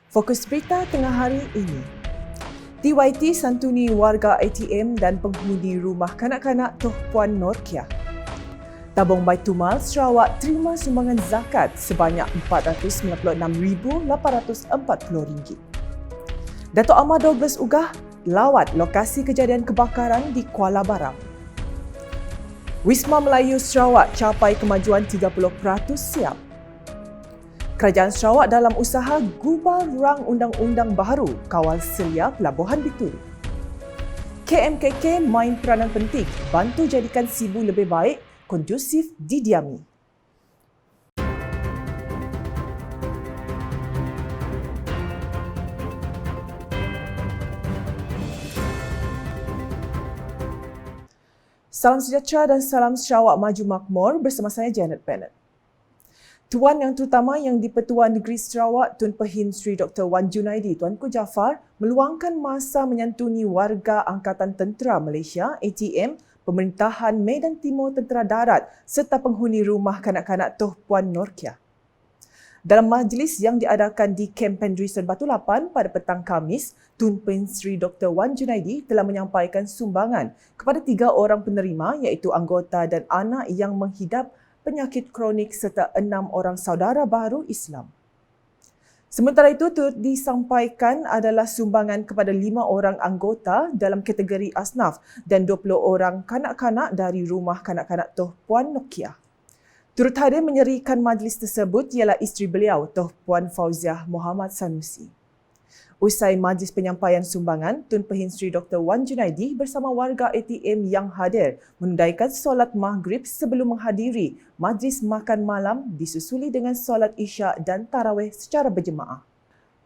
Fokus berita tengah hari ini. TYT santuni warga ATM dan penghuni rumah kanak-kanak Toh Puan Norkia. Tabung Baitumal Sarawak terima sumbangan zakat sebanyak RM496,840. Datuk Amar Douglas Ugah lawat lokasi kejadian kebakaran di Kuala Baram. Wisma Melayu Sarawak capai kemajuan 30% siap. Kerajaan Sarawak dalam usaha gubal rang undang-undang baharu kawal selia Pelabuhan Bintulu. KMKK main peranan penting bantu jadikan Sibu lebih baik, kondusif didiami. Salam sejahtera dan salam Sarawak Maju Makmur bersama saya Janet Bennett. Tuan Yang Terutama Yang di-Pertuan Negeri Sarawak Tun Pehin Sri Dr. Wan Junaidi Tuanku Jaafar meluangkan masa menyantuni warga Angkatan Tentera Malaysia ATM, Pemerintahan Medan Timur Tentera Darat serta penghuni rumah kanak-kanak Toh Puan Norkia. Dalam majlis yang diadakan di Kem Pendrisan Batu Lapan pada petang Khamis, Tun Pehin Sri Dr. Wan Junaidi telah menyampaikan sumbangan kepada 3 orang penerima iaitu anggota dan anak yang menghidap penyakit kronik serta 6 orang saudara baharu Islam. Sementara itu, turut disampaikan adalah sumbangan kepada 5 orang anggota dalam kategori asnaf dan 20 orang kanak-kanak dari rumah kanak-kanak Toh Puan Norkia. Turut hadir menyerikan majlis tersebut ialah isteri beliau, Toh Puan Fauziah Muhammad Sanusi. Usai majlis penyampaian sumbangan, Tun Pehin Sri Dr. Wan Junaidi bersama warga ATM yang hadir menunaikan solat maghrib sebelum menghadiri majlis makan malam disusuli dengan solat isyak dan tarawih secara berjemaah.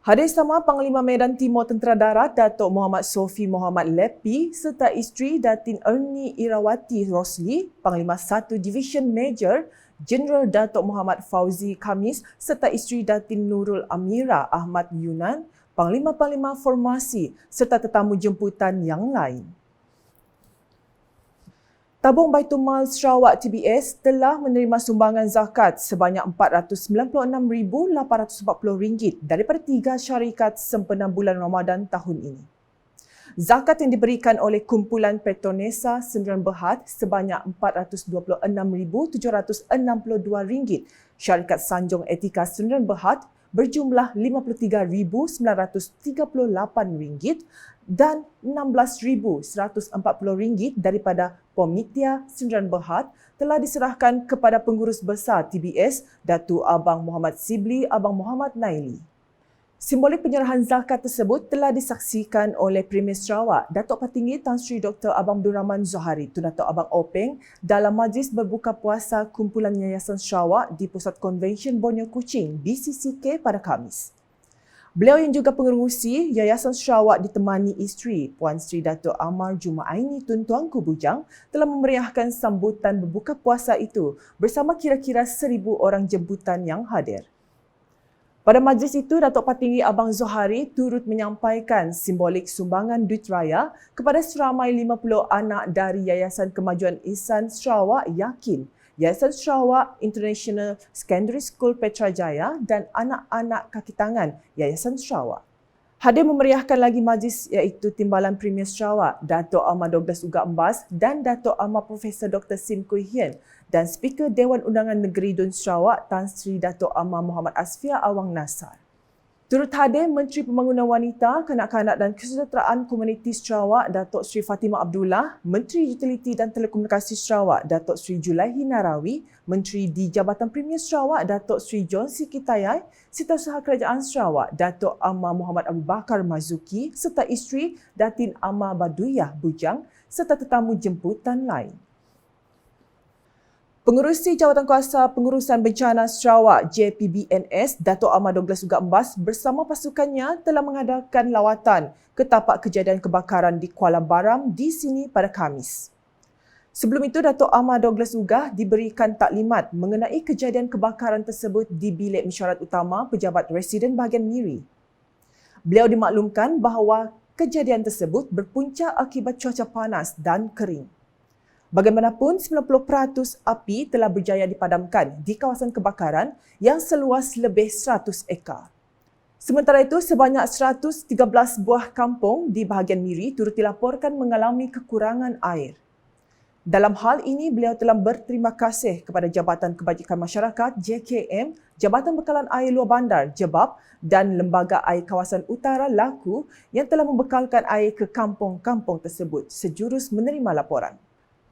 Hadir sama Panglima Medan Timur Tentera Darat Datuk Muhammad Sofi Muhammad Lepi serta isteri Datin Ernie Irawati Rosli, Panglima 1 Division Major Jeneral Datuk Muhammad Fauzi Khamis serta isteri Datin Nurul Amira Ahmad Yunan, Panglima-Panglima Formasi serta tetamu jemputan yang lain. Tabung Baitumal Sarawak TBS telah menerima sumbangan zakat sebanyak RM496,840 daripada 3 syarikat sempena bulan Ramadan tahun ini. Zakat yang diberikan oleh Kumpulan Petronesa Sdn Bhd sebanyak RM426,762, syarikat Sanjung Etika Sdn Bhd berjumlah RM53,938 dan RM16,140 daripada Pomitia Sdn Bhd telah diserahkan kepada pengurus besar TBS Datuk Abang Muhammad Sibli Abang Muhammad Naili. Simbolik penyerahan zakat tersebut telah disaksikan oleh Premier Sarawak Datuk Patinggi Tan Sri Dr. Abang Abdul Rahman Zohari Tun Datuk Abang Openg dalam majlis berbuka puasa Kumpulan Yayasan Sarawak di Pusat Konvensyen Borneo Kuching BCCK pada Khamis. Beliau yang juga pengerusi Yayasan Sarawak ditemani isteri Puan Sri Datuk Amar Jumaaini Tun Tuanku Bujang telah memeriahkan sambutan berbuka puasa itu bersama kira-kira 1,000 orang jemputan yang hadir. Pada majlis itu, Datuk Patinggi Abang Zohari turut menyampaikan simbolik sumbangan duit raya kepada seramai 50 anak dari Yayasan Kemajuan Ihsan Sarawak Yakin, Yayasan Sarawak International Secondary School Petrajaya dan anak-anak kaki tangan Yayasan Sarawak. Hadir memeriahkan lagi majlis iaitu Timbalan Premier Sarawak, Datuk Amar Douglas Ugah Embas dan Datuk Amar Profesor Dr. Sim Kui Hien dan Speaker Dewan Undangan Negeri Dun Sarawak Tan Sri Datuk Amar Muhammad Asfia Awang Nasar. Turut hadir Menteri Pembangunan Wanita, Kanak-kanak dan Kesejahteraan Komuniti Sarawak Datuk Sri Fatimah Abdullah, Menteri Utiliti dan Telekomunikasi Sarawak Datuk Sri Julaihi Narawi, Menteri di Jabatan Premier Sarawak Datuk Sri John C. Kitayai, Setiausaha Kerajaan Sarawak Datuk Amar Muhammad Abu Bakar Mazuki serta isteri Datin Amar Baduyah Bujang serta tetamu jemputan lain. Pengerusi Jawatankuasa Pengurusan Bencana Sarawak JPBNS Datuk Amar Douglas Ugah Embas bersama pasukannya telah mengadakan lawatan ke tapak kejadian kebakaran di Kuala Baram di sini pada Khamis. Sebelum itu, Datuk Amar Douglas Ugah diberikan taklimat mengenai kejadian kebakaran tersebut di Bilik Mesyuarat Utama Pejabat Residen Bahagian Miri. Beliau dimaklumkan bahawa kejadian tersebut berpunca akibat cuaca panas dan kering. Bagaimanapun, 90% api telah berjaya dipadamkan di kawasan kebakaran yang seluas lebih 100 ekar. Sementara itu, sebanyak 113 buah kampung di bahagian Miri turut dilaporkan mengalami kekurangan air. Dalam hal ini, beliau telah berterima kasih kepada Jabatan Kebajikan Masyarakat JKM, Jabatan Bekalan Air Luar Bandar JEBAB dan Lembaga Air Kawasan Utara LAKU yang telah membekalkan air ke kampung-kampung tersebut sejurus menerima laporan.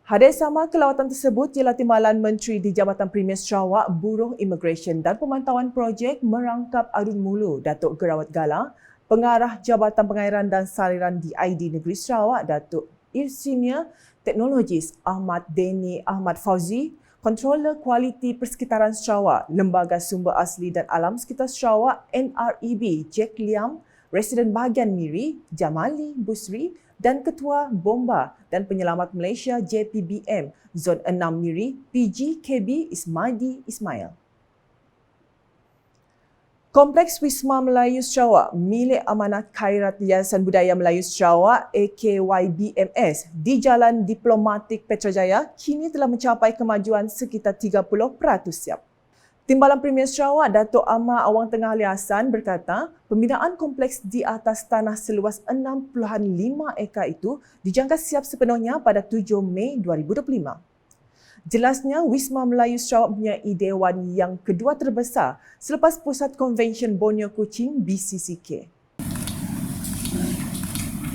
Hadir sama ke lawatan tersebut ialah Timbalan Menteri di Jabatan Premier Sarawak, Buruh Immigration dan Pemantauan Projek Merangkap Adun Mulu, Datuk Gerawat Gala, Pengarah Jabatan Pengairan dan Saliran DID Negeri Sarawak, Datuk Insinyur Teknologis Ahmad Deni Ahmad Fauzi, Controller Kualiti Persekitaran Sarawak, Lembaga Sumber Asli dan Alam Sekitar Sarawak NREB Jack Liam, Residen Bahagian Miri Jamali Busri dan Ketua Bomba dan Penyelamat Malaysia JPBM Zon 6 Miri PGKB Ismaidi Ismail. Kompleks Wisma Melayu Sarawak milik Amanah Khairat Yayasan Budaya Melayu Sarawak AKYBMS di Jalan Diplomatik Petrajaya kini telah mencapai kemajuan sekitar 30% siap. Timbalan Premier Sarawak Datuk Amar Awang Tengah Ali Hassan berkata, pembinaan kompleks di atas tanah seluas 6.5 ekar itu dijangka siap sepenuhnya pada 7 Mei 2025. Jelasnya, Wisma Melayu Sarawak mempunyai dewan yang kedua terbesar selepas Pusat Konvensyen Borneo Kuching BCCK.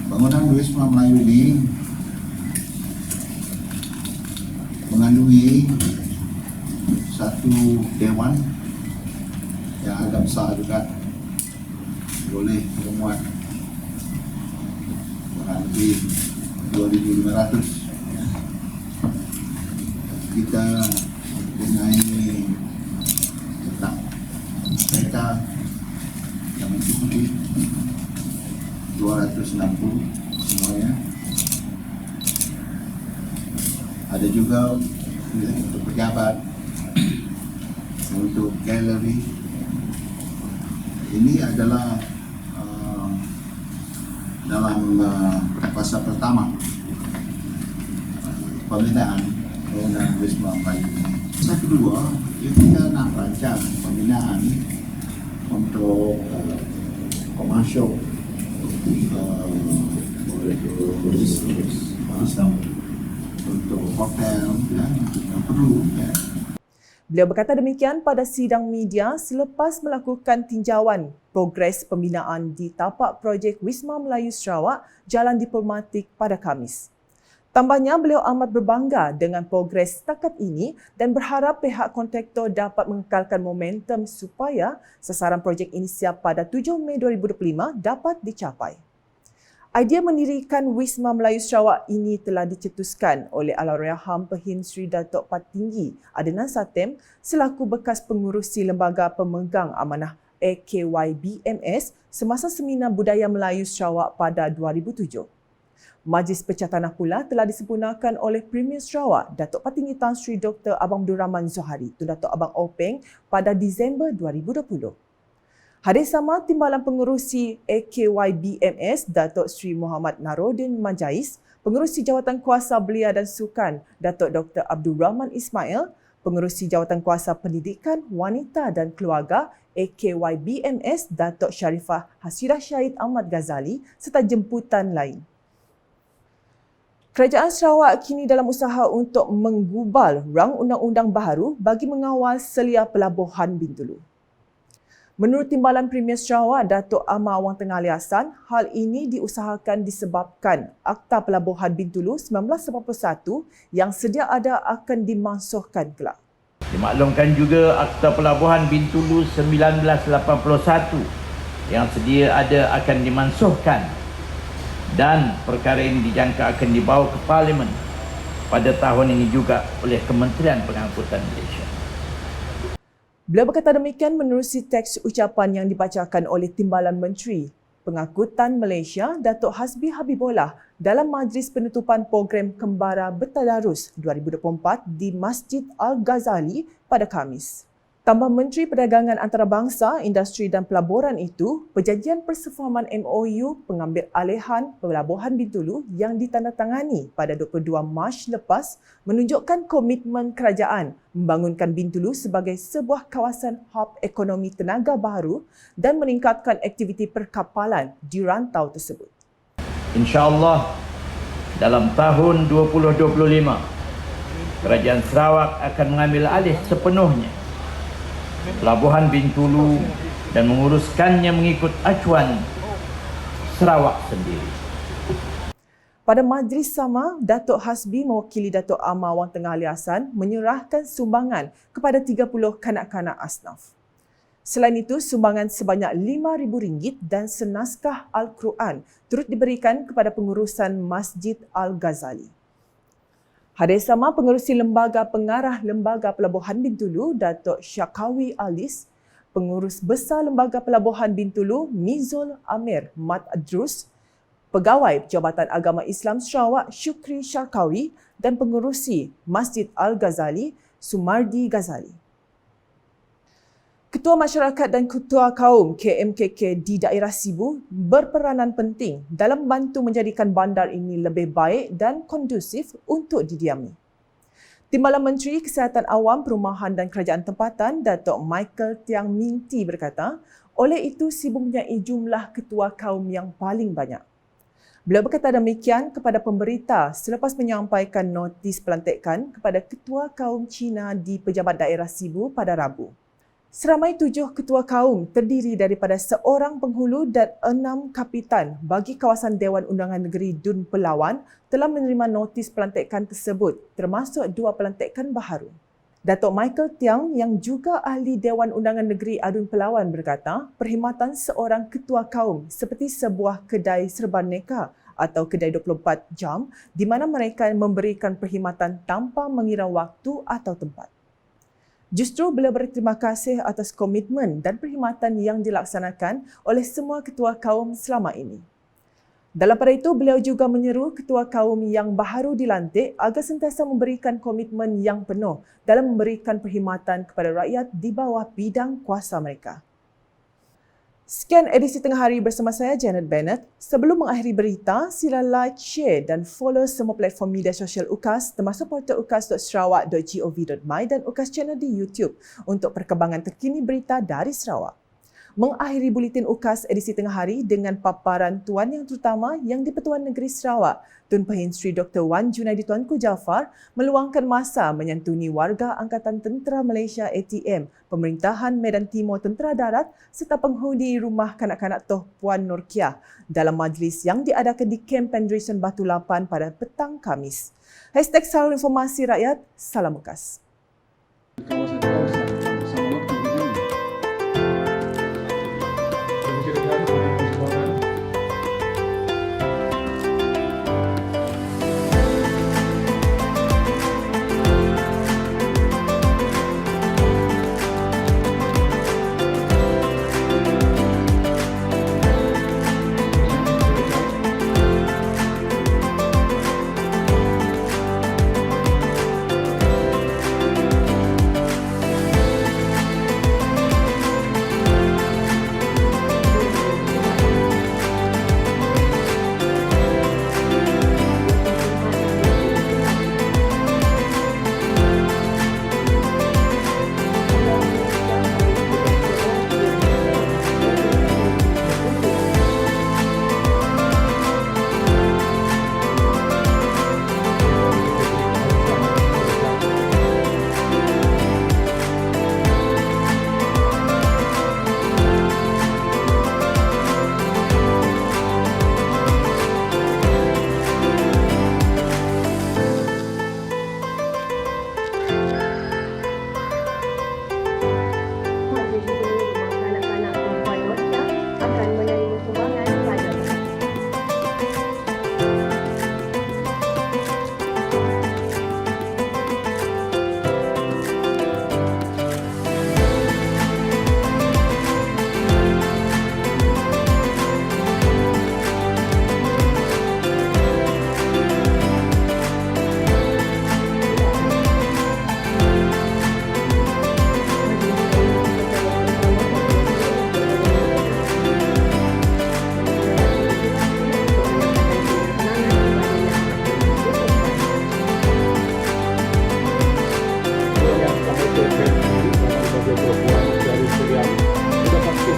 Bangunan Wisma Melayu ini mengandungi satu dewan yang agak besar juga, boleh memuat kurang lebih 2.500. Kita mempunyai tentang kereta yang mencukupi 260 semuanya. Ada juga untuk pejabat, untuk galeri. Ini adalah dalam fasa pertama pembinaan bangunan Wisma Melayu. Yang kedua, kita nak rancang pembinaan untuk komersial, untuk hotel yang perlu. Beliau berkata demikian pada sidang media selepas melakukan tinjauan progres pembinaan di tapak projek Wisma Melayu Sarawak Jalan Diplomatik pada Khamis. Tambahnya, beliau amat berbangga dengan progres setakat ini dan berharap pihak kontraktor dapat mengekalkan momentum supaya sasaran projek ini siap pada 7 Mei 2025 dapat dicapai. Idea mendirikan Wisma Melayu Sarawak ini telah dicetuskan oleh Allahyarham Pehin Sri Datuk Patinggi Adnan Satem selaku bekas pengurusi Lembaga Pemegang Amanah AKYBMS semasa Seminar Budaya Melayu Sarawak pada 2007. Majlis Pecah Tanah pula telah disempurnakan oleh Premier Sarawak Datuk Patinggi Tan Sri Dr. Abang Abdul Rahman Zohari Tun Datuk Abang Openg pada Disember 2020. Hadir sama Timbalan Pengerusi AKYBMS Datuk Sri Muhammad Narodin Majais, Pengerusi Jawatan Kuasa Belia dan Sukan Datuk Dr. Abdul Rahman Ismail, Pengerusi Jawatan Kuasa Pendidikan, Wanita dan Keluarga AKYBMS Datuk Sharifah Hasirah Syahid Ahmad Ghazali serta jemputan lain. Kerajaan Sarawak kini dalam usaha untuk menggubal rang undang-undang baharu bagi mengawal selia pelabuhan Bintulu. Menurut Timbalan Premier Sarawak Datuk Amar Awang Tengah Ali Hassan, hal ini diusahakan disebabkan Akta Pelabuhan Bintulu 1981 yang sedia ada akan dimansuhkan kelak. Dimaklumkan juga Akta Pelabuhan Bintulu 1981 yang sedia ada akan dimansuhkan dan perkara ini dijangka akan dibawa ke Parlimen pada tahun ini juga oleh Kementerian Pengangkutan Malaysia. Beliau berkata demikian menerusi teks ucapan yang dibacakan oleh Timbalan Menteri Pengangkutan Malaysia Datuk Hasbi Habibullah dalam Majlis Penutupan Program Kembara Bertadarus 2024 di Masjid Al-Ghazali pada Khamis. Tambah Menteri Perdagangan Antarabangsa, Industri dan Pelaburan itu, perjanjian persefahaman MOU pengambil alihan Pelabuhan Bintulu yang ditandatangani pada 22 Mac lepas menunjukkan komitmen kerajaan membangunkan Bintulu sebagai sebuah kawasan hub ekonomi tenaga baru dan meningkatkan aktiviti perkapalan di rantau tersebut. InsyaAllah dalam tahun 2025, Kerajaan Sarawak akan mengambil alih sepenuhnya Pelabuhan Bintulu dan menguruskannya mengikut acuan Sarawak sendiri. Pada majlis sama, Datuk Hasbi mewakili Datuk Amar Wang Tengah Ali Hassan menyerahkan sumbangan kepada 30 kanak-kanak asnaf. Selain itu, sumbangan sebanyak RM5,000 dan senaskah Al-Quran turut diberikan kepada pengurusan Masjid Al-Ghazali. Hadir sama pengerusi Lembaga Pengarah Lembaga Pelabuhan Bintulu, Datuk Syakawi Alis, Pengurus Besar Lembaga Pelabuhan Bintulu, Mizul Amir Mat Adrus, Pegawai Jabatan Agama Islam Sarawak, Syukri Syarkawi dan pengerusi Masjid Al-Ghazali, Sumardi Ghazali. Ketua Masyarakat dan Ketua Kaum KMKK di daerah Sibu berperanan penting dalam membantu menjadikan bandar ini lebih baik dan kondusif untuk didiami. Timbalan Menteri Kesihatan Awam, Perumahan dan Kerajaan Tempatan, Datuk Michael Tiang Minti berkata, oleh itu Sibu mempunyai jumlah ketua kaum yang paling banyak. Beliau berkata demikian kepada pemberita selepas menyampaikan notis pelantikan kepada Ketua Kaum Cina di Pejabat Daerah Sibu pada Rabu. Seramai 7 ketua kaum terdiri daripada seorang penghulu dan 6 kapitan bagi kawasan Dewan Undangan Negeri Dun Pelawan telah menerima notis pelantikan tersebut termasuk 2 pelantikan baharu. Datuk Michael Tiang yang juga ahli Dewan Undangan Negeri Adun Pelawan berkata, perkhidmatan seorang ketua kaum seperti sebuah kedai serban neka atau kedai 24 jam di mana mereka memberikan perkhidmatan tanpa mengira waktu atau tempat. Justru beliau berterima kasih atas komitmen dan perkhidmatan yang dilaksanakan oleh semua ketua kaum selama ini. Dalam pada itu, beliau juga menyeru ketua kaum yang baharu dilantik agar sentiasa memberikan komitmen yang penuh dalam memberikan perkhidmatan kepada rakyat di bawah bidang kuasa mereka. Sekian edisi Tengah Hari bersama saya, Janet Bennett. Sebelum mengakhiri berita, sila like, share dan follow semua platform media sosial UKAS termasuk portal ukas.sarawak.gov.my dan UKAS Channel di YouTube untuk perkembangan terkini berita dari Sarawak. Mengakhiri buletin UKAS edisi Tengah Hari dengan paparan Tuan Yang Terutama yang di-Pertuan Negeri Sarawak, Tun Pehin Sri Dr. Wan Junaidi Tuanku Jaafar meluangkan masa menyantuni warga Angkatan Tentera Malaysia ATM, Pemerintahan Medan Timur Tentera Darat serta penghuni rumah kanak-kanak Toh Puan Nurkiah dalam majlis yang diadakan di Kem Pendration Batu Lapan pada petang Khamis. #Salur Informasi Rakyat, Salam UKAS. Kawasan-kawasan bersama waktu begini.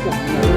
Wah,